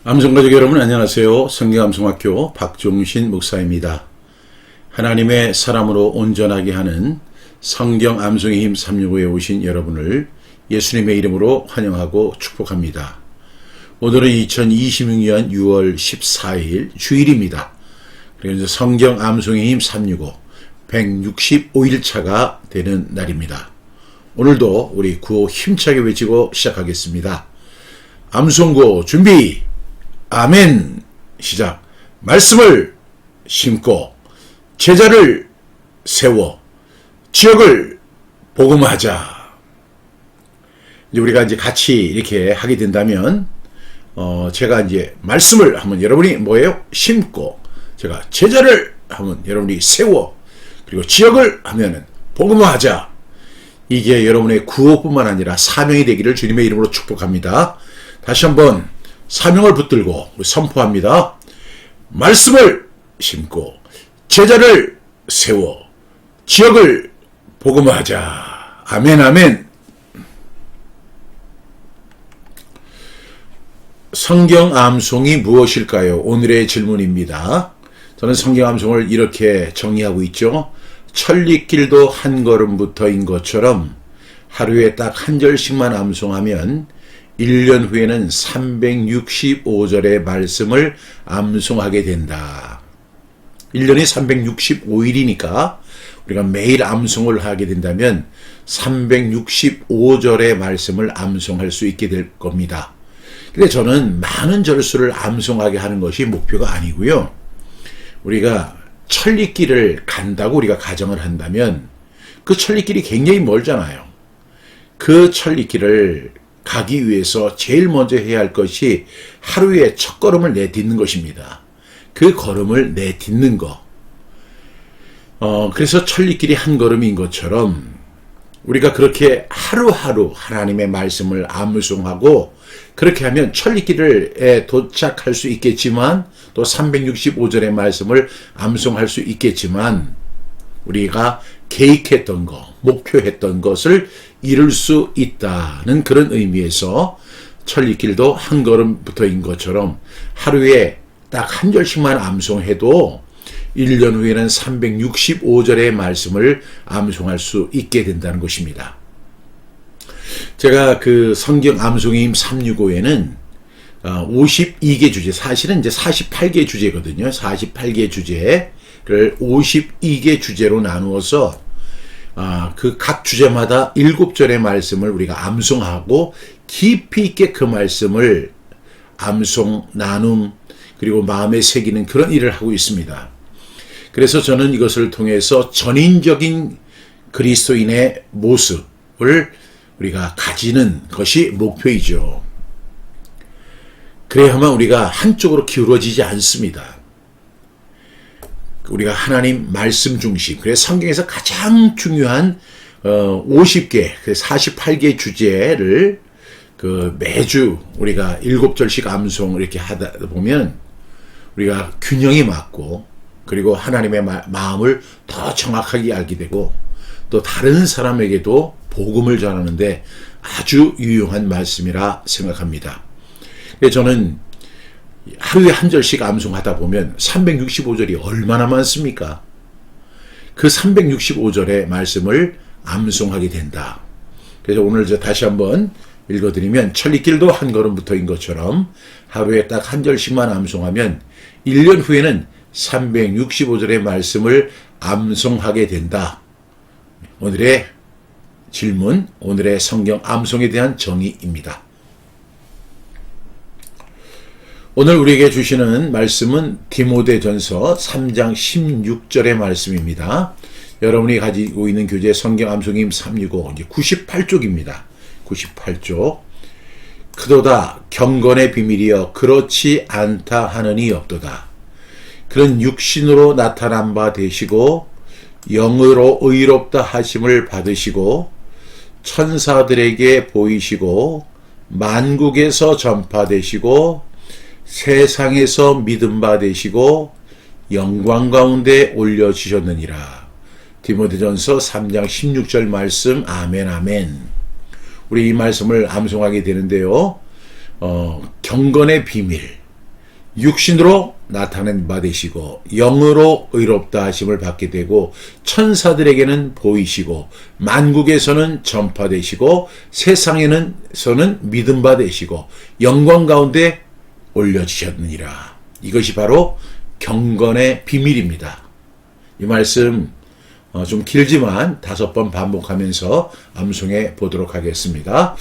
암송가족 여러분 안녕하세요. 성경암송학교 박종신 목사입니다. 하나님의 사람으로 온전하게 하는 성경 암송의 힘 365에 오신 여러분을 예수님의 이름으로 환영하고 축복합니다. 오늘은 2026년 6월 14일 주일입니다. 그래서 성경 암송의 힘 365 165일차가 되는 날입니다. 오늘도 우리 구호 힘차게 외치고 시작하겠습니다. 암송고 준비! 아멘. 시작. 말씀을 심고 제자를 세워 지역을 복음하자. 이제 우리가 같이 이렇게 하게 된다면 제가 이제 말씀을 하면 여러분이 뭐예요? 심고, 제가 제자를 하면 여러분이 세워, 그리고 지역을 하면은 복음하자. 이게 여러분의 구호뿐만 아니라 사명이 되기를 주님의 이름으로 축복합니다. 다시 한번 사명을 붙들고 선포합니다. 말씀을 심고 제자를 세워 지역을 복음하자. 아멘 아멘. 성경 암송이 무엇일까요? 오늘의 질문입니다. 저는 성경 암송을 이렇게 정의하고 있죠. 천리길도 한 걸음부터인 것처럼 하루에 딱 한 절씩만 암송하면 1년 후에는 365절의 말씀을 암송하게 된다. 1년이 365일이니까 우리가 매일 암송을 하게 된다면 365절의 말씀을 암송할 수 있게 될 겁니다. 근데 저는 많은 절수를 암송하게 하는 것이 목표가 아니고요. 우리가 천리길을 간다고 우리가 가정을 한다면 그 천리길이 굉장히 멀잖아요. 그 천리길을 가기 위해서 제일 먼저 해야 할 것이 하루에 첫 걸음을 내딛는 것입니다. 그 걸음을 내딛는 거. 그래서 천리길이 한 걸음인 것처럼 우리가 그렇게 하루하루 하나님의 말씀을 암송하고 그렇게 하면 천리길에 도착할 수 있겠지만 또 365절의 말씀을 암송할 수 있겠지만 우리가 계획했던 거, 목표했던 것을 이룰 수 있다는 그런 의미에서 천리길도 한 걸음부터인 것처럼 하루에 딱 한 절씩만 암송해도 1년 후에는 365절의 말씀을 암송할 수 있게 된다는 것입니다. 제가 그 성경 암송의 힘 365에는 52개 주제, 사실은 이제 48개 주제거든요. 48개 주제를 52개 주제로 나누어서 그 각 주제마다 7절의 말씀을 우리가 암송하고 깊이 있게 그 말씀을 암송, 나눔, 그리고 마음에 새기는 그런 일을 하고 있습니다. 그래서 저는 이것을 통해서 전인적인 그리스도인의 모습을 우리가 가지는 것이 목표이죠. 그래야만 우리가 한쪽으로 기울어지지 않습니다. 우리가 하나님 말씀 중심, 그래서 성경에서 가장 중요한 50개, 48개 주제를 매주 우리가 7절씩 암송 이렇게 하다 보면 우리가 균형이 맞고 그리고 하나님의 마음을 더 정확하게 알게 되고 또 다른 사람에게도 복음을 전하는데 아주 유용한 말씀이라 생각합니다. 저는 하루에 한 절씩 암송하다 보면 365절이 얼마나 많습니까? 그 365절의 말씀을 암송하게 된다. 그래서 오늘 다시 한번 읽어드리면 천리길도 한 걸음부터인 것처럼 하루에 딱 한 절씩만 암송하면 1년 후에는 365절의 말씀을 암송하게 된다. 오늘의 질문, 오늘의 성경 암송에 대한 정의입니다. 오늘 우리에게 주시는 말씀은 디모데전서 3장 16절의 말씀입니다. 여러분이 가지고 있는 교재 성경 암송임 365 이제 98쪽입니다. 98쪽. 그도다 경건의 비밀이여 그렇지 않다 하느니 없도다. 그런 육신으로 나타난 바 되시고 영으로 의롭다 하심을 받으시고 천사들에게 보이시고 만국에서 전파되시고 세상에서 믿음 받으시고 영광 가운데 올려주셨느니라. 디모데전서 3장 16절 말씀. 아멘 아멘. 우리 이 말씀을 암송하게 되는데요. 경건의 비밀. 육신으로 나타낸 바 되시고 영으로 의롭다 하심을 받게 되고 천사들에게는 보이시고 만국에서는 전파되시고 세상에서는 믿음 바 되시고 영광 가운데 올려주셨느니라. 이것이 바로 경건의 비밀입니다. 이 말씀 좀 길지만 5번 반복하면서 암송해 보도록 하겠습니다.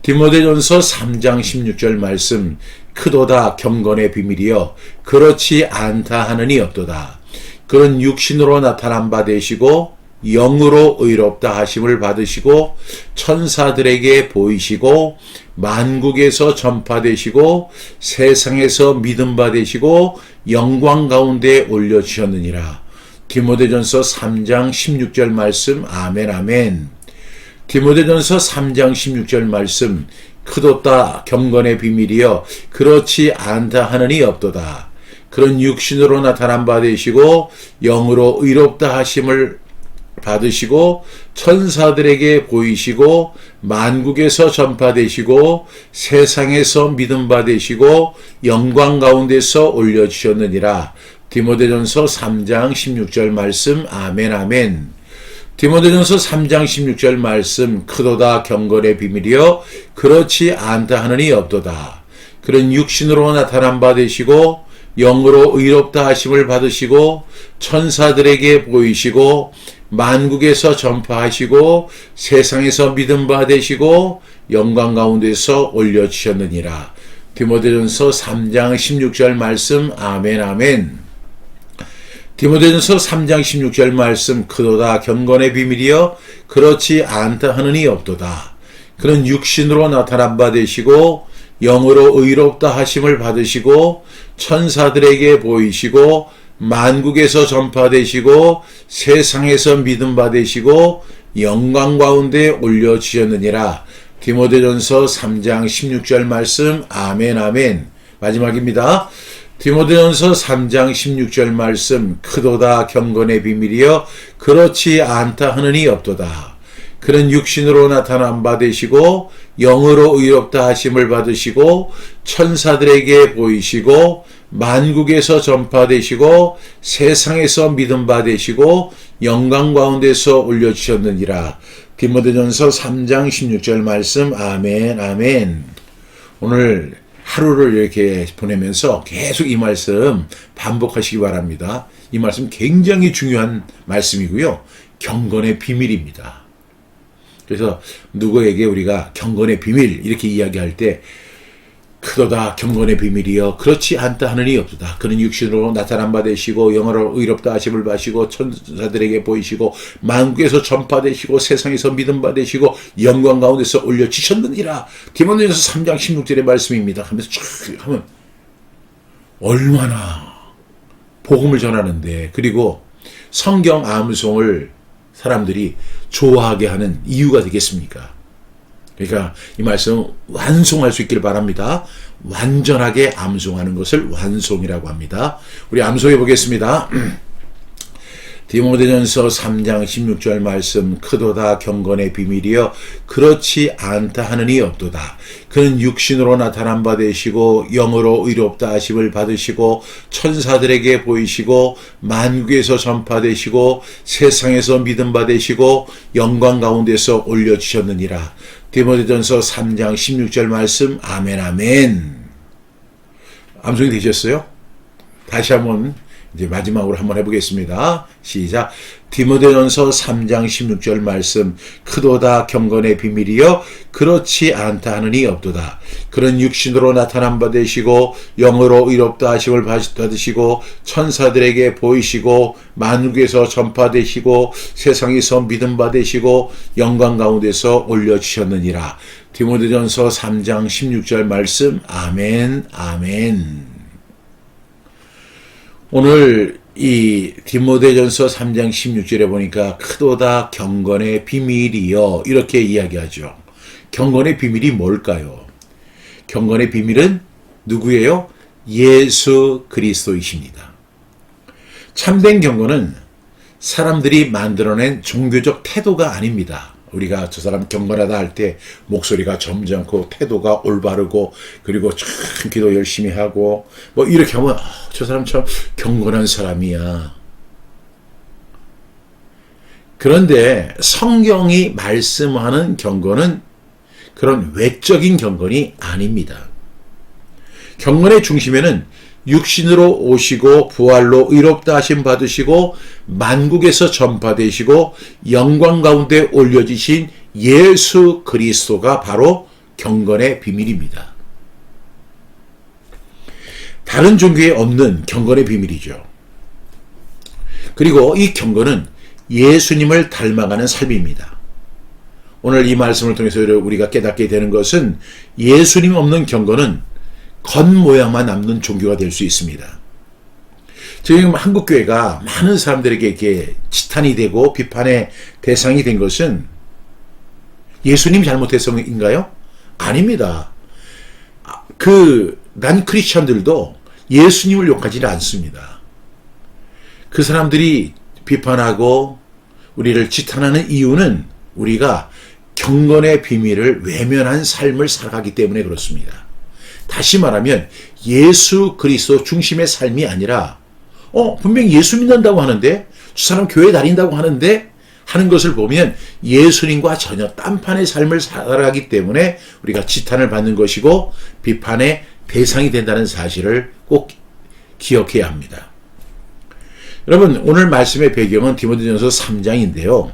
디모데전서 3장 16절 말씀, 크도다 경건의 비밀이여 그렇지 않다 하느니 없도다. 그런 육신으로 나타난 바 되시고 영으로 의롭다 하심을 받으시고 천사들에게 보이시고 만국에서 전파되시고 세상에서 믿음 바 되시고 영광 가운데 올려주셨느니라. 디모데전서 3장 16절 말씀. 아멘 아멘. 디모데전서 3장 16절 말씀, 크도다 경건의 비밀이여 그렇지 않다 하느니 없도다. 그런 육신으로 나타난 바 되시고 영으로 의롭다 하심을 받으시고 천사들에게 보이시고 만국에서 전파되시고 세상에서 믿음 바 되시고 영광 가운데서 올려주셨느니라. 디모데전서 3장 16절 말씀. 아멘 아멘. 디모데전서 3장 16절 말씀, 크도다 경건의 비밀이여 그렇지 않다 하느니 없도다. 그런 육신으로 나타난 바 되시고 영으로 의롭다 하심을 받으시고 천사들에게 보이시고 만국에서 전파하시고 세상에서 믿음 바 되시고 영광 가운데서 올려주셨느니라. 디모데전서 3장 16절 말씀. 아멘 아멘. 디모데전서 3장 16절 말씀, 크도다 경건의 비밀이여 그렇지 않다 하느니 없도다. 그런 육신으로 나타난 바 되시고 영으로 의롭다 하심을 받으시고 천사들에게 보이시고 만국에서 전파되시고 세상에서 믿음 바 되시고 영광 가운데 올려주셨느니라. 디모데전서 3장 16절 말씀. 아멘 아멘. 마지막입니다. 디모데전서 3장 16절 말씀, 크도다 경건의 비밀이여 그렇지 않다 하느니 없도다. 그런 육신으로 나타난 바 되시고 영으로 의롭다 하심을 받으시고 천사들에게 보이시고 만국에서 전파되시고 세상에서 믿음 바 되시고 영광 가운데서 올려주셨느니라. 디모데전서 3장 16절 말씀. 아멘 아멘. 오늘 하루를 이렇게 보내면서 계속 이 말씀 반복하시기 바랍니다. 이 말씀 굉장히 중요한 말씀이고요. 경건의 비밀입니다. 그래서 누구에게 우리가 경건의 비밀 이렇게 이야기할 때 크도다 경건의 비밀이여 그렇지 않다 하느니 없도다. 그는 육신으로 나타난 바 되시고 영으로 의롭다 하심을 받으시고 천사들에게 보이시고 만국에서 전파되시고 세상에서 믿음 바 되시고 영광 가운데서 올려주셨느니라. 디모데전서 3장 16절의 말씀입니다. 하면서 촥 하면 얼마나 복음을 전하는데, 그리고 성경 암송을 사람들이 좋아하게 하는 이유가 되겠습니까? 그러니까 이 말씀 완송할 수 있기를 바랍니다. 완전하게 암송하는 것을 완송이라고 합니다. 우리 암송해 보겠습니다. 디모데전서 3장 16절 말씀, 크도다 경건의 비밀이여 그렇지 않다 하느니 없도다. 그는 육신으로 나타난 바 되시고 영으로 의롭다 하심을 받으시고 천사들에게 보이시고 만국에서 전파되시고 세상에서 믿음 바 되시고 영광 가운데서 올려주셨느니라. 디모데전서 3장 16절 말씀. 아멘 아멘. 암송이 되셨어요? 다시 한번 이제 마지막으로 한번 해보겠습니다. 시작. 디모데전서 3장 16절 말씀, 크도다 경건의 비밀이여 그렇지 않다 하느니 없도다. 그런 육신으로 나타난 바 되시고 영으로 의롭다 하심을 받으시고 천사들에게 보이시고 만국에서 전파되시고 세상에서 믿음 바 되시고 영광 가운데서 올려주셨느니라. 디모데전서 3장 16절 말씀. 아멘 아멘. 오늘 이 디모데전서 3장 16절에 보니까 크도다 경건의 비밀이여 이렇게 이야기하죠. 경건의 비밀이 뭘까요? 경건의 비밀은 누구예요? 예수 그리스도이십니다. 참된 경건은 사람들이 만들어낸 종교적 태도가 아닙니다. 우리가 저 사람 경건하다 할 때 목소리가 점잖고 태도가 올바르고 그리고 참 기도 열심히 하고 뭐 이렇게 하면 저 사람 참 경건한 사람이야. 그런데 성경이 말씀하는 경건은 그런 외적인 경건이 아닙니다. 경건의 중심에는 육신으로 오시고 부활로 의롭다 하심 받으시고 만국에서 전파되시고 영광 가운데 올려지신 예수 그리스도가 바로 경건의 비밀입니다. 다른 종교에 없는 경건의 비밀이죠. 그리고 이 경건은 예수님을 닮아가는 삶입니다. 오늘 이 말씀을 통해서 우리가 깨닫게 되는 것은 예수님 없는 경건은 겉모양만 남는 종교가 될 수 있습니다. 지금 한국교회가 많은 사람들에게 이렇게 지탄이 되고 비판의 대상이 된 것은 예수님 잘못해서인가요? 아닙니다. 난 크리스천들도 예수님을 욕하지는 않습니다. 그 사람들이 비판하고 우리를 지탄하는 이유는 우리가 경건의 비밀을 외면한 삶을 살아가기 때문에 그렇습니다. 다시 말하면 예수 그리스도 중심의 삶이 아니라 분명히 예수 믿는다고 하는데 저 사람 교회 다닌다고 하는데 하는 것을 보면 예수님과 전혀 딴판의 삶을 살아가기 때문에 우리가 지탄을 받는 것이고 비판의 대상이 된다는 사실을 꼭 기억해야 합니다. 여러분 오늘 말씀의 배경은 디모데전서 3장인데요.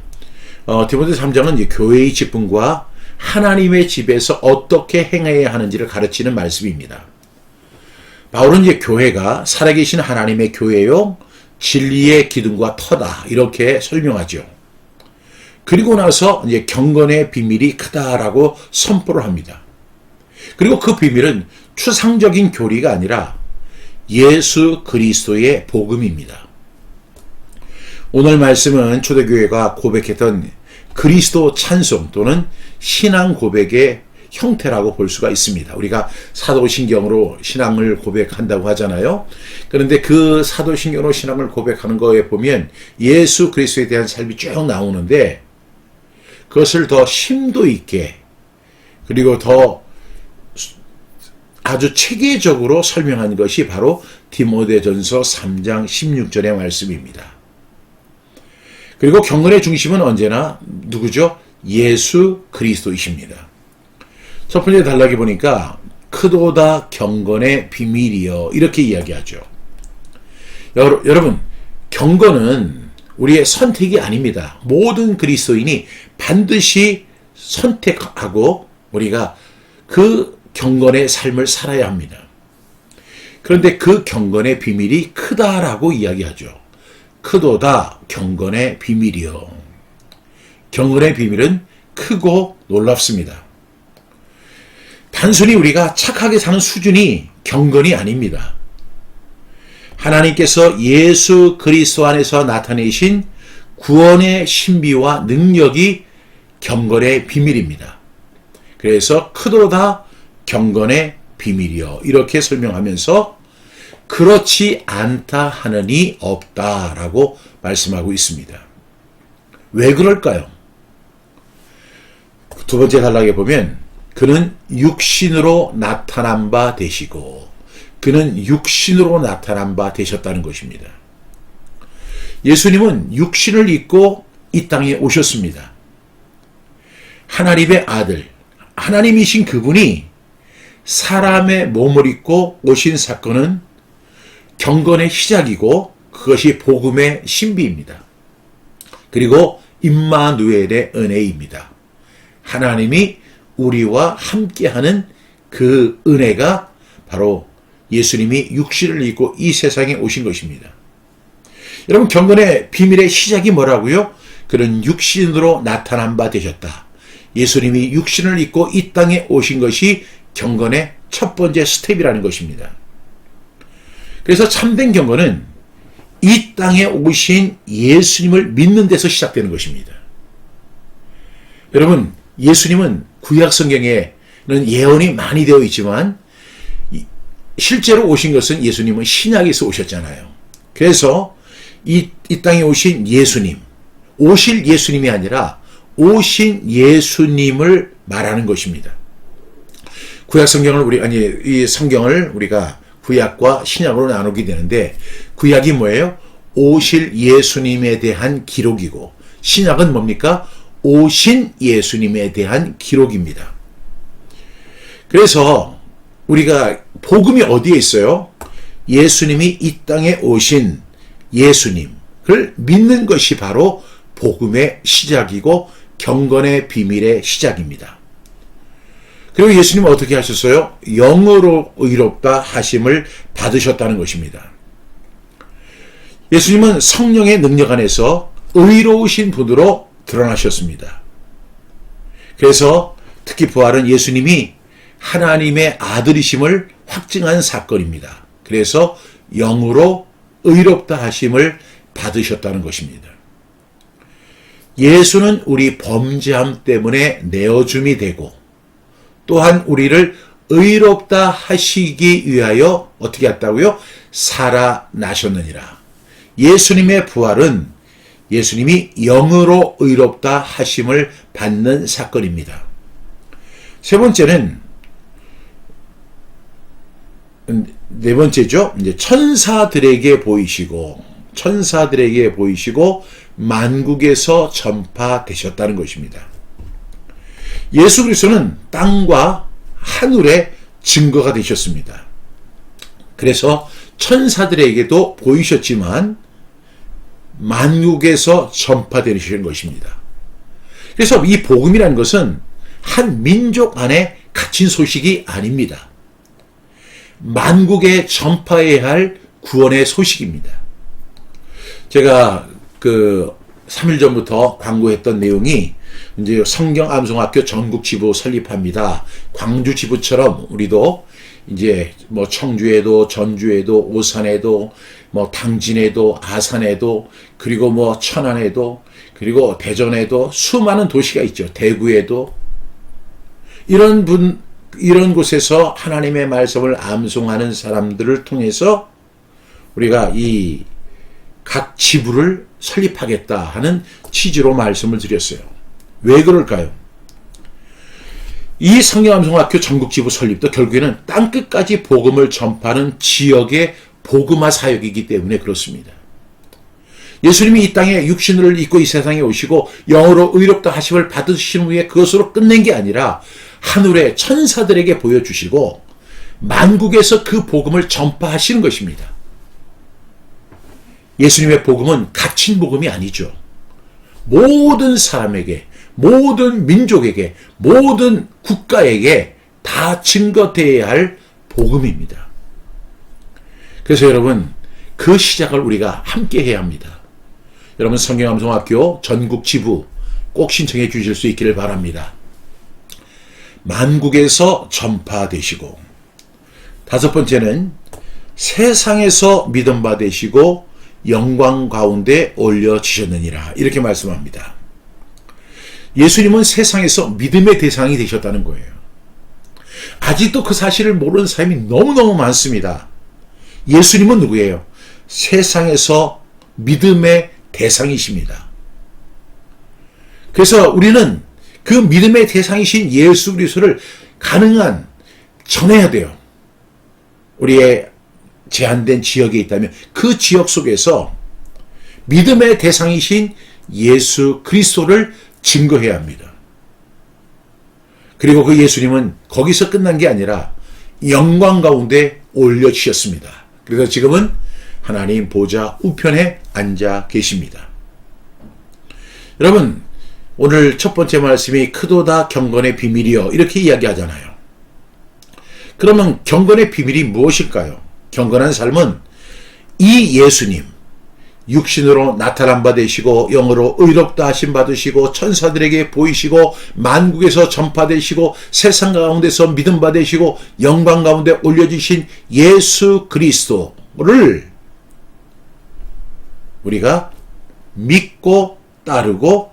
디모데 3장은 이제 교회의 직분과 하나님의 집에서 어떻게 행해야 하는지를 가르치는 말씀입니다. 바울은 이제 교회가 살아계신 하나님의 교회요, 진리의 기둥과 터다 이렇게 설명하죠. 그리고 나서 이제 경건의 비밀이 크다라고 선포를 합니다. 그리고 그 비밀은 추상적인 교리가 아니라 예수 그리스도의 복음입니다. 오늘 말씀은 초대교회가 고백했던 그리스도 찬송 또는 신앙 고백의 형태라고 볼 수가 있습니다. 우리가 사도신경으로 신앙을 고백한다고 하잖아요. 그런데 그 사도신경으로 신앙을 고백하는 거에 보면 예수 그리스도에 대한 삶이 쭉 나오는데 그것을 더 심도 있게 그리고 더 아주 체계적으로 설명한 것이 바로 디모데전서 3장 16절의 말씀입니다. 그리고 경건의 중심은 언제나 누구죠? 예수 그리스도이십니다. 첫 번째 단락에 보니까 크도다 경건의 비밀이여 이렇게 이야기하죠. 여러분 경건은 우리의 선택이 아닙니다. 모든 그리스도인이 반드시 선택하고 우리가 그 경건의 삶을 살아야 합니다. 그런데 그 경건의 비밀이 크다라고 이야기하죠. 크도다 경건의 비밀이요. 경건의 비밀은 크고 놀랍습니다. 단순히 우리가 착하게 사는 수준이 경건이 아닙니다. 하나님께서 예수 그리스도 안에서 나타내신 구원의 신비와 능력이 경건의 비밀입니다. 그래서 크도다 경건의 비밀이요. 이렇게 설명하면서 그렇지 않다 하느니 없다라고 말씀하고 있습니다. 왜 그럴까요? 두 번째 단락에 보면 그는 육신으로 나타난 바 되시고 그는 육신으로 나타난 바 되셨다는 것입니다. 예수님은 육신을 입고 이 땅에 오셨습니다. 하나님의 아들, 하나님이신 그분이 사람의 몸을 입고 오신 사건은 경건의 시작이고 그것이 복음의 신비입니다. 그리고 임마누엘의 은혜입니다. 하나님이 우리와 함께하는 그 은혜가 바로 예수님이 육신을 입고 이 세상에 오신 것입니다. 여러분 경건의 비밀의 시작이 뭐라고요? 그는 육신으로 나타난 바 되셨다. 예수님이 육신을 입고 이 땅에 오신 것이 경건의 첫 번째 스텝이라는 것입니다. 그래서 참된 경건은 이 땅에 오신 예수님을 믿는 데서 시작되는 것입니다. 여러분 예수님은 구약 성경에는 예언이 많이 되어 있지만 실제로 오신 것은 예수님은 신약에서 오셨잖아요. 그래서 이 땅에 오신 예수님, 오실 예수님이 아니라 오신 예수님을 말하는 것입니다. 구약 성경을 이 성경을 우리가 구약과 신약으로 나누게 되는데, 구약이 뭐예요? 오실 예수님에 대한 기록이고, 신약은 뭡니까? 오신 예수님에 대한 기록입니다. 그래서 우리가 복음이 어디에 있어요? 예수님이 이 땅에 오신 예수님을 믿는 것이 바로 복음의 시작이고 경건의 비밀의 시작입니다. 그리고 예수님은 어떻게 하셨어요? 영으로 의롭다 하심을 받으셨다는 것입니다. 예수님은 성령의 능력 안에서 의로우신 분으로 드러나셨습니다. 그래서 특히 부활은 예수님이 하나님의 아들이심을 확증한 사건입니다. 그래서 영으로 의롭다 하심을 받으셨다는 것입니다. 예수는 우리 범죄함 때문에 내어줌이 되고, 또한 우리를 의롭다 하시기 위하여 어떻게 했다고요? 살아나셨느니라. 예수님의 부활은 예수님이 영으로 의롭다 하심을 받는 사건입니다. 네 번째죠. 이제 천사들에게 보이시고 만국에서 전파되셨다는 것입니다. 예수 그리스도는 땅과 하늘의 증거가 되셨습니다. 그래서 천사들에게도 보이셨지만 만국에서 전파되시는 것입니다. 그래서 이 복음이라는 것은 한 민족 안에 갇힌 소식이 아닙니다. 만국에 전파해야 할 구원의 소식입니다. 제가 3일 전부터 광고했던 내용이 이제 성경 암송학교 전국 지부 설립합니다. 광주 지부처럼 우리도 이제 뭐 청주에도, 전주에도, 오산에도, 뭐 당진에도, 아산에도, 그리고 뭐 천안에도, 그리고 대전에도 수많은 도시가 있죠. 대구에도. 이런 곳에서 하나님의 말씀을 암송하는 사람들을 통해서 우리가 이 각 지부를 설립하겠다 하는 취지로 말씀을 드렸어요. 왜 그럴까요? 이 성경암송학교 전국지부 설립도 결국에는 땅끝까지 복음을 전파하는 지역의 복음화 사역이기 때문에 그렇습니다. 예수님이 이 땅에 육신을 입고 이 세상에 오시고 영으로 의롭다 하심을 받으신 후에 그것으로 끝낸 게 아니라 하늘의 천사들에게 보여주시고 만국에서 그 복음을 전파하시는 것입니다. 예수님의 복음은 갇힌 복음이 아니죠. 모든 사람에게, 모든 민족에게, 모든 국가에게 다 증거되어야 할 복음입니다. 그래서 여러분, 그 시작을 우리가 함께 해야 합니다. 여러분, 성경암송학교 전국 지부 꼭 신청해 주실 수 있기를 바랍니다. 만국에서 전파되시고, 다섯 번째는 세상에서 믿음 받으시고 영광 가운데 올려지셨느니라, 이렇게 말씀합니다. 예수님은 세상에서 믿음의 대상이 되셨다는 거예요. 아직도 그 사실을 모르는 사람이 너무너무 많습니다. 예수님은 누구예요? 세상에서 믿음의 대상이십니다. 그래서 우리는 그 믿음의 대상이신 예수 그리스도를 가능한 전해야 돼요. 우리의 제한된 지역에 있다면 그 지역 속에서 믿음의 대상이신 예수 그리스도를 증거해야 합니다. 그리고 그 예수님은 거기서 끝난 게 아니라 영광 가운데 올려주셨습니다. 그래서 지금은 하나님 보좌 우편에 앉아 계십니다. 여러분, 오늘 첫 번째 말씀이 크도다 경건의 비밀이요, 이렇게 이야기하잖아요. 그러면 경건의 비밀이 무엇일까요? 경건한 삶은 이 예수님, 육신으로 나타난 바 되시고 영으로 의롭다 하심 받으시고 천사들에게 보이시고 만국에서 전파되시고 세상 가운데서 믿음 받으시고 영광 가운데 올려주신 예수 그리스도를 우리가 믿고 따르고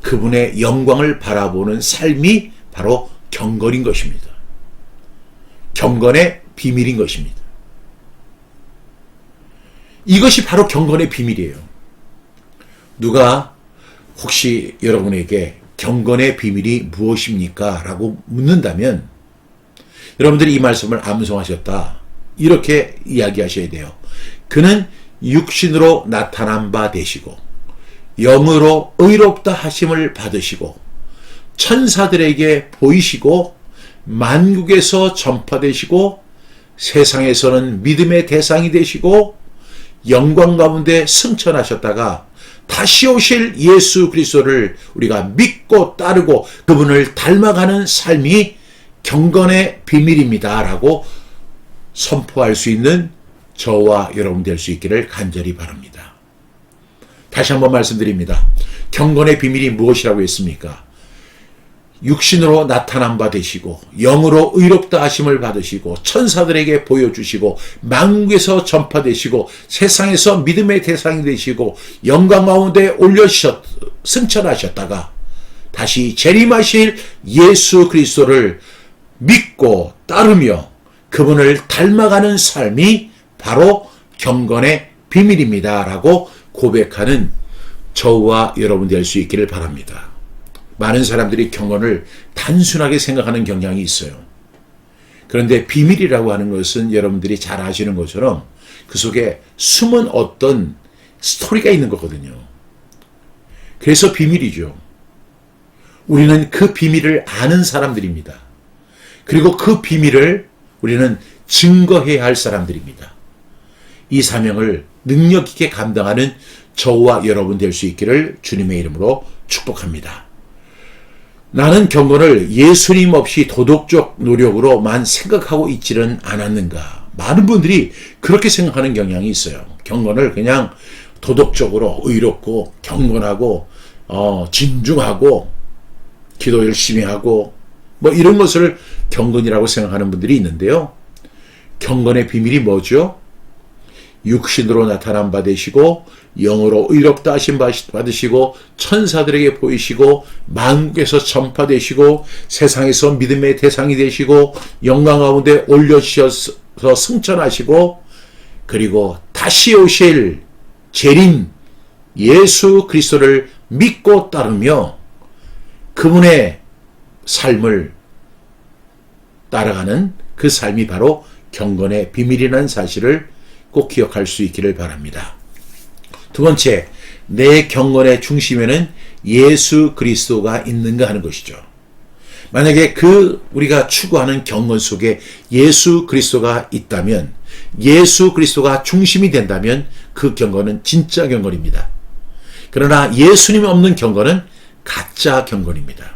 그분의 영광을 바라보는 삶이 바로 경건인 것입니다. 경건의 비밀인 것입니다. 이것이 바로 경건의 비밀이에요. 누가 혹시 여러분에게 경건의 비밀이 무엇입니까? 라고 묻는다면 여러분들이 이 말씀을 암송하셨다, 이렇게 이야기하셔야 돼요. 그는 육신으로 나타난 바 되시고 영으로 의롭다 하심을 받으시고 천사들에게 보이시고 만국에서 전파되시고 세상에서는 믿음의 대상이 되시고 영광 가운데 승천하셨다가 다시 오실 예수 그리스도를 우리가 믿고 따르고 그분을 닮아가는 삶이 경건의 비밀입니다 라고 선포할 수 있는 저와 여러분 될 수 있기를 간절히 바랍니다. 다시 한번 말씀드립니다. 경건의 비밀이 무엇이라고 했습니까? 육신으로 나타난 바 되시고 영으로 의롭다 하심을 받으시고 천사들에게 보여주시고 만국에서 전파되시고 세상에서 믿음의 대상이 되시고 영광 가운데 승천하셨다가 다시 재림하실 예수 그리스도를 믿고 따르며 그분을 닮아가는 삶이 바로 경건의 비밀입니다 라고 고백하는 저와 여러분 될 수 있기를 바랍니다. 많은 사람들이 경건을 단순하게 생각하는 경향이 있어요. 그런데 비밀이라고 하는 것은 여러분들이 잘 아시는 것처럼 그 속에 숨은 어떤 스토리가 있는 거거든요. 그래서 비밀이죠. 우리는 그 비밀을 아는 사람들입니다. 그리고 그 비밀을 우리는 증거해야 할 사람들입니다. 이 사명을 능력 있게 감당하는 저와 여러분 될 수 있기를 주님의 이름으로 축복합니다. 나는 경건을 예수님 없이 도덕적 노력으로만 생각하고 있지는 않았는가. 많은 분들이 그렇게 생각하는 경향이 있어요. 경건을 그냥 도덕적으로 의롭고 경건하고 진중하고 기도 열심히 하고 뭐 이런 것을 경건이라고 생각하는 분들이 있는데요. 경건의 비밀이 뭐죠? 육신으로 나타난 바 되시고 영으로 의롭다 하심 받으시고 천사들에게 보이시고 만국에서 전파되시고 세상에서 믿음의 대상이 되시고 영광 가운데 올려주셔서 승천하시고 그리고 다시 오실 재림 예수 그리스도를 믿고 따르며 그분의 삶을 따라가는 그 삶이 바로 경건의 비밀이라는 사실을 꼭 기억할 수 있기를 바랍니다. 두 번째, 내 경건의 중심에는 예수 그리스도가 있는가 하는 것이죠. 만약에 우리가 추구하는 경건 속에 예수 그리스도가 있다면, 예수 그리스도가 중심이 된다면 그 경건은 진짜 경건입니다. 그러나 예수님 없는 경건은 가짜 경건입니다.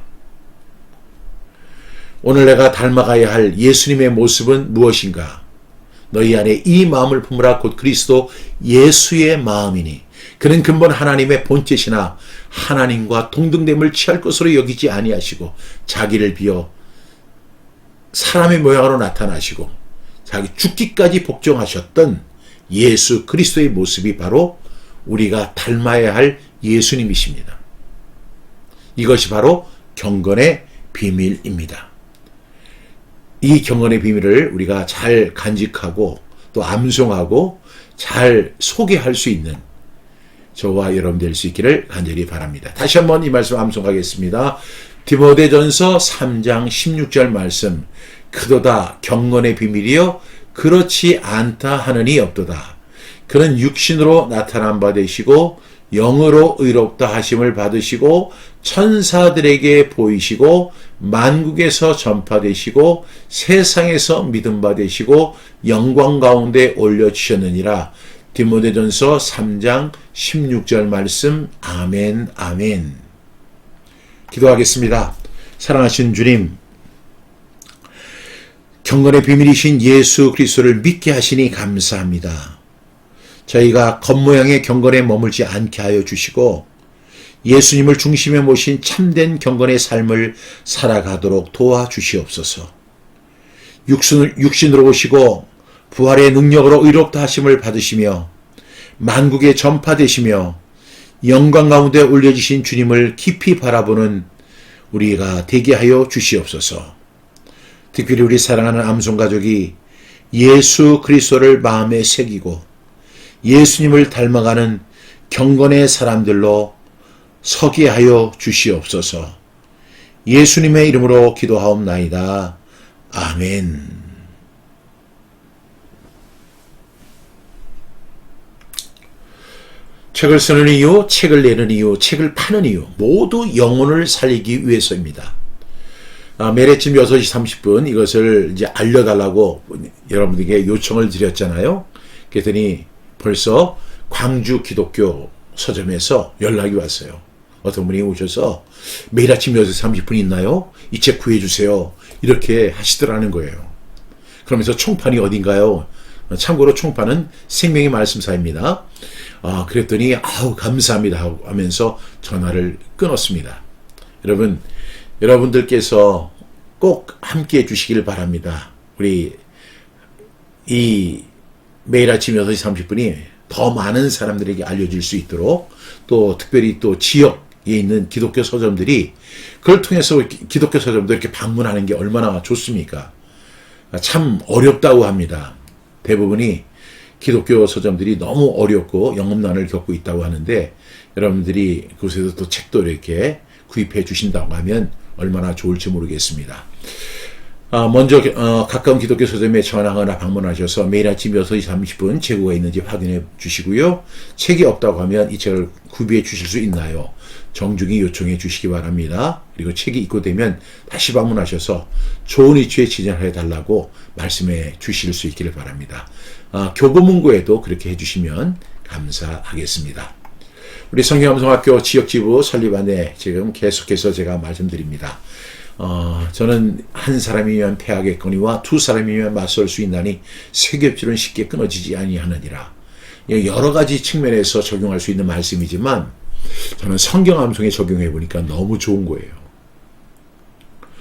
오늘 내가 닮아가야 할 예수님의 모습은 무엇인가? 너희 안에 이 마음을 품으라 곧 그리스도 예수의 마음이니 그는 근본 하나님의 본체시나 하나님과 동등됨을 취할 것으로 여기지 아니하시고 자기를 비어 사람의 모양으로 나타나시고 자기 죽기까지 복종하셨던 예수 그리스도의 모습이 바로 우리가 닮아야 할 예수님이십니다. 이것이 바로 경건의 비밀입니다. 이 경건의 비밀을 우리가 잘 간직하고 또 암송하고 잘 소개할 수 있는 저와 여러분 될 수 있기를 간절히 바랍니다. 다시 한번 이 말씀 암송하겠습니다. 디모데전서 3장 16절 말씀. 그도다 경건의 비밀이요 그렇지 않다 하느니 없도다. 그는 육신으로 나타난 바 되시고 영으로 의롭다 하심을 받으시고 천사들에게 보이시고 만국에서 전파되시고 세상에서 믿음 받으시고 영광 가운데 올려주셨느니라. 디모데전서 3장 16절 말씀. 아멘 아멘. 기도하겠습니다. 사랑하신 주님, 경건의 비밀이신 예수 그리스도를 믿게 하시니 감사합니다. 저희가 겉모양의 경건에 머물지 않게 하여 주시고 예수님을 중심에 모신 참된 경건의 삶을 살아가도록 도와주시옵소서. 육신으로 오시고 부활의 능력으로 의롭다 하심을 받으시며 만국에 전파되시며 영광 가운데 올려지신 주님을 깊이 바라보는 우리가 되게 하여 주시옵소서. 특별히 우리 사랑하는 암송가족이 예수 그리스도를 마음에 새기고 예수님을 닮아가는 경건의 사람들로 서게 하여 주시옵소서. 예수님의 이름으로 기도하옵나이다. 아멘. 책을 쓰는 이유, 책을 내는 이유, 책을 파는 이유 모두 영혼을 살리기 위해서입니다. 매일 아침 6시 30분 이것을 이제 알려달라고 여러분들에게 요청을 드렸잖아요. 그랬더니 벌써 광주 기독교 서점에서 연락이 왔어요. 어떤 분이 오셔서 매일 아침 6시 30분 있나요? 이 책 구해주세요. 이렇게 하시더라는 거예요. 그러면서 총판이 어딘가요? 참고로 총판은 생명의 말씀사입니다. 그랬더니 감사합니다 하면서 전화를 끊었습니다. 여러분, 여러분들께서 꼭 함께 해주시길 바랍니다. 우리 이 매일 아침 6시 30분이 더 많은 사람들에게 알려질 수 있도록 또 특별히 또 지역에 있는 기독교 서점들이 그걸 통해서 기독교 서점도 이렇게 방문하는 게 얼마나 좋습니까? 참 어렵다고 합니다. 대부분이 기독교 서점들이 너무 어렵고 영업난을 겪고 있다고 하는데 여러분들이 그곳에서 또 책도 이렇게 구입해 주신다고 하면 얼마나 좋을지 모르겠습니다. 먼저 가까운 기독교 서점에 전화하거나 방문하셔서 매일 아침 6시 30분 재고가 있는지 확인해 주시고요. 책이 없다고 하면 이 책을 구비해 주실 수 있나요? 정중히 요청해 주시기 바랍니다. 그리고 책이 입고되면 다시 방문하셔서 좋은 위치에 지정해 달라고 말씀해 주실 수 있기를 바랍니다. 교보문고에도 그렇게 해주시면 감사하겠습니다. 우리 성경암송학교 지역지부 설립안에 지금 계속해서 제가 말씀드립니다. 저는 한 사람이면 패하겠거니와 두 사람이면 맞설 수 있나니 세 겹줄은 쉽게 끊어지지 아니하느니라. 여러 가지 측면에서 적용할 수 있는 말씀이지만 저는 성경암송에 적용해 보니까 너무 좋은 거예요.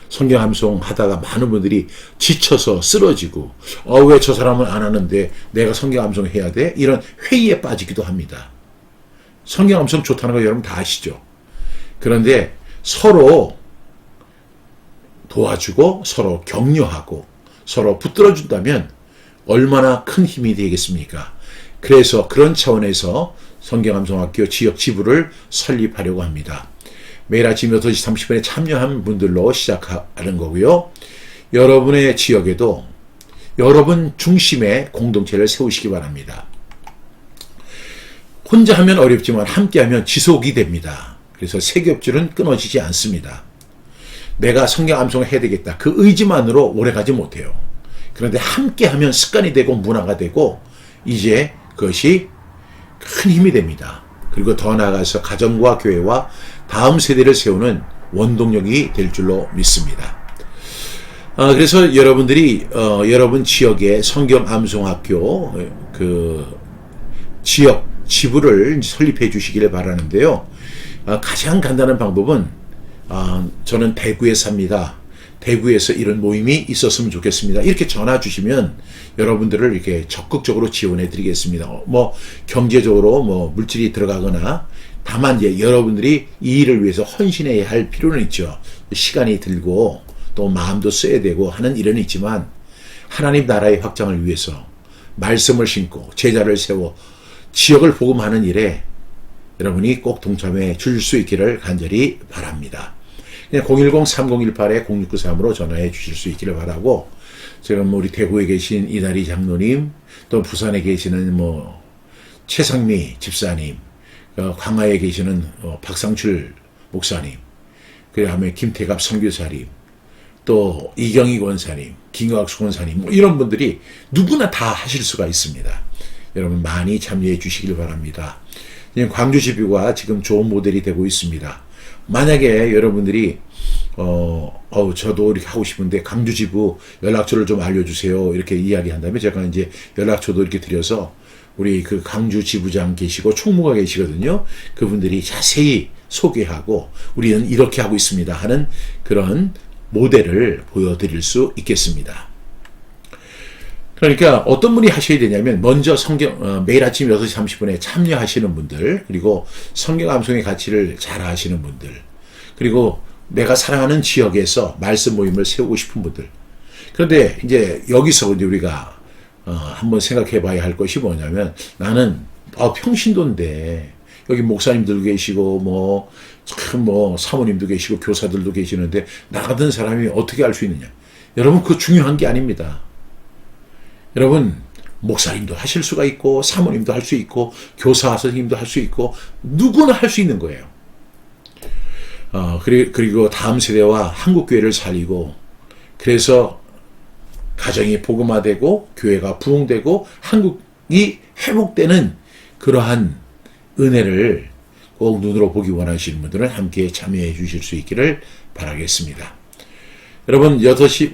성경암송 하다가 많은 분들이 지쳐서 쓰러지고 왜 저 사람은 안 하는데 내가 성경암송 해야 돼? 이런 회의에 빠지기도 합니다. 성경암송 좋다는 거 여러분 다 아시죠? 그런데 서로 도와주고 서로 격려하고 서로 붙들어준다면 얼마나 큰 힘이 되겠습니까? 그래서 그런 차원에서 성경암송학교 지역 지부를 설립하려고 합니다. 매일 아침 6시 30분에 참여한 분들로 시작하는 거고요. 여러분의 지역에도 여러분 중심의 공동체를 세우시기 바랍니다. 혼자 하면 어렵지만 함께 하면 지속이 됩니다. 그래서 세 겹줄은 끊어지지 않습니다. 내가 성경암송을 해야 되겠다. 그 의지만으로 오래가지 못해요. 그런데 함께 하면 습관이 되고 문화가 되고 이제 그것이 큰 힘이 됩니다. 그리고 더 나아가서 가정과 교회와 다음 세대를 세우는 원동력이 될 줄로 믿습니다. 그래서 여러분들이 여러분 지역의 성경암송학교 그 지역 지부를 설립해 주시기를 바라는데요. 가장 간단한 방법은 저는 대구에 삽니다. 대구에서 이런 모임이 있었으면 좋겠습니다. 이렇게 전화 주시면 여러분들을 이렇게 적극적으로 지원해 드리겠습니다. 경제적으로 물질이 들어가거나 다만 이제 여러분들이 이 일을 위해서 헌신해야 할 필요는 있죠. 시간이 들고 또 마음도 써야 되고 하는 일은 있지만 하나님 나라의 확장을 위해서 말씀을 심고 제자를 세워 지역을 복음하는 일에 여러분이 꼭 동참해 줄 수 있기를 간절히 바랍니다. 010-3018-0693으로 전화해 주실 수 있기를 바라고, 지금 우리 대구에 계신 이다리 장로님, 또 부산에 계시는 최상미 집사님, 광화에 계시는 박상출 목사님, 그 다음에 김태갑 선교사님, 또 이경희 권사님, 김광수 권사님, 이런 분들이 누구나 다 하실 수가 있습니다. 여러분 많이 참여해 주시길 바랍니다. 광주지부가 지금 좋은 모델이 되고 있습니다. 만약에 여러분들이 저도 이렇게 하고 싶은데 광주지부 연락처를 좀 알려주세요 이렇게 이야기한다면 제가 이제 연락처도 이렇게 드려서 우리 그 광주지부장 계시고 총무가 계시거든요. 그분들이 자세히 소개하고 우리는 이렇게 하고 있습니다 하는 그런 모델을 보여드릴 수 있겠습니다. 그러니까 어떤 분이 하셔야 되냐면 먼저 매일 아침 6시 30분에 참여하시는 분들, 그리고 성경암송의 가치를 잘 아시는 분들, 그리고 내가 사랑하는 지역에서 말씀 모임을 세우고 싶은 분들. 그런데 이제 여기서 이제 우리가 한번 생각해 봐야 할 것이 뭐냐면 나는 평신도인데 여기 목사님들도 계시고 사모님도 계시고 교사들도 계시는데 나 같은 사람이 어떻게 알 수 있느냐? 여러분, 그거 중요한 게 아닙니다. 여러분, 목사님도 하실 수가 있고 사모님도 할 수 있고 교사 선생님도 할 수 있고 누구나 할 수 있는 거예요. 그리고 다음 세대와 한국교회를 살리고, 그래서 가정이 복음화되고 교회가 부흥되고 한국이 회복되는 그러한 은혜를 꼭 눈으로 보기 원하시는 분들은 함께 참여해 주실 수 있기를 바라겠습니다. 여러분, 6시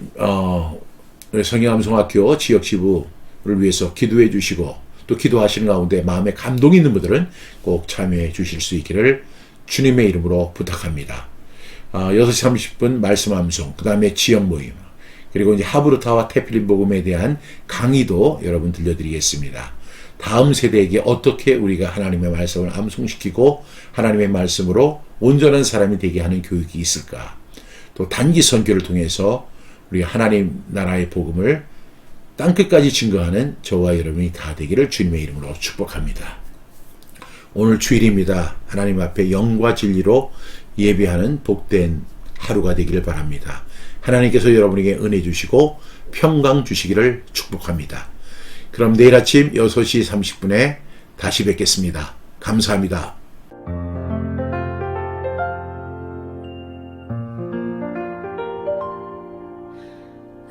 성경암송학교 지역지부를 위해서 기도해 주시고 또 기도하시는 가운데 마음에 감동이 있는 분들은 꼭 참여해 주실 수 있기를 주님의 이름으로 부탁합니다. 6시 30분 말씀 암송, 그 다음에 지역 모임, 그리고 이제 하브루타와 테필린 복음에 대한 강의도 여러분 들려드리겠습니다. 다음 세대에게 어떻게 우리가 하나님의 말씀을 암송시키고 하나님의 말씀으로 온전한 사람이 되게 하는 교육이 있을까? 또 단기 선교를 통해서 우리 하나님 나라의 복음을 땅끝까지 증거하는 저와 여러분이 다 되기를 주님의 이름으로 축복합니다. 오늘 주일입니다. 하나님 앞에 영과 진리로 예배하는 복된 하루가 되기를 바랍니다. 하나님께서 여러분에게 은혜 주시고 평강 주시기를 축복합니다. 그럼 내일 아침 6시 30분에 다시 뵙겠습니다. 감사합니다.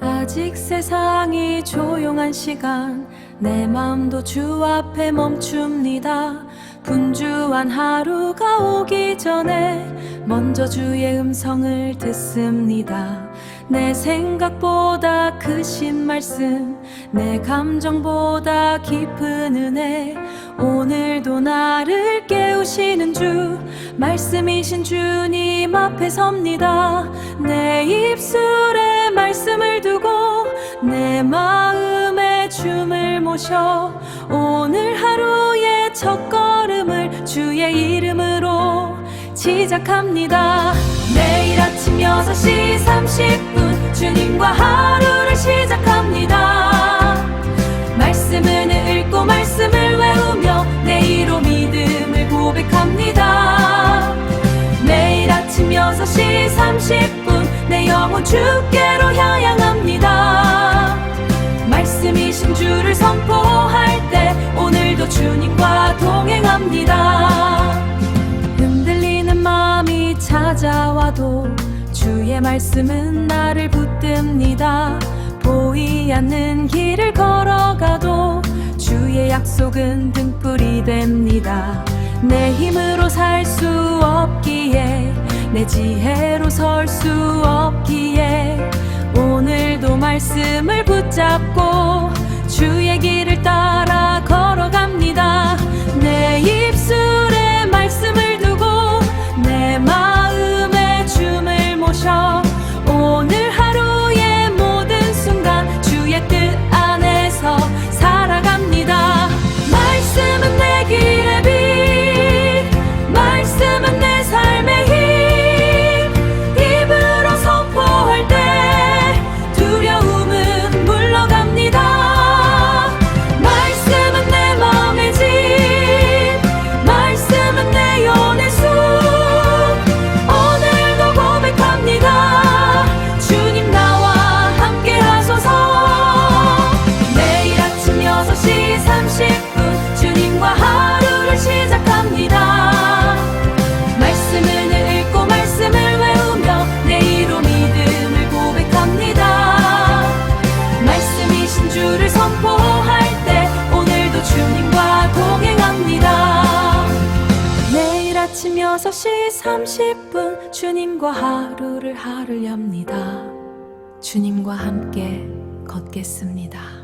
아직 세상이 조용한 시간, 내 마음도 주 앞에 멈춥니다. 분주한 하루가 오기 전에 먼저 주의 음성을 듣습니다. 내 생각보다 크신 말씀, 내 감정보다 깊은 은혜, 오늘도 나를 깨우시는 주, 말씀이신 주님 앞에 섭니다. 내 입술에 말씀을 두고 내 마음에 춤을 모셔 오늘 하루의 첫걸음을 주의 이름으로 시작합니다. 매일 아침 6시 30분 주님과 하루를 시작합니다. 말씀을 읽고 말씀을 외우며 내일로 믿음을 고백합니다. 매일 아침 6시 30분 내 영혼 주께로 향합니다. 말씀이신 주를 선포할 때 오늘도 주님과 동행합니다. 흔들리는 마음이 찾아와도 주의 말씀은 나를 붙듭니다. 보이지 않는 길을 걸어가도 주의 약속은 등불이 됩니다. 내 힘으로 살 수 없기에 내 지혜로 설 수 없기에 오늘도 말씀을 붙잡고 주의 길을 따라 걸어갑니다. 내 입술에 말씀을 두고 내 마음에 춤을 모셔 오늘 하루의 모든 순간 주의 뜻 안에서 살아갑니다. 말씀은 내 길의 빛, 말씀은 내 삶의 힘, 입으로 선포할 때 두려움은 물러갑니다. 말씀은 내 마음의 집, 말씀은 내 영의 숲, 오늘도 고백합니다. 주님 나와 함께 하소서. 매일 아침 6시 30분 주님과 하루를 시작합니다. 말씀을 읽고 말씀을 외우며 내일로 믿음을 고백합니다. 말씀이신 주를 선포할 때 오늘도 주님과 동행합니다. 매일 아침 6시 30분 주님과 하루를 엽니다. 주님과 함께 걷겠습니다.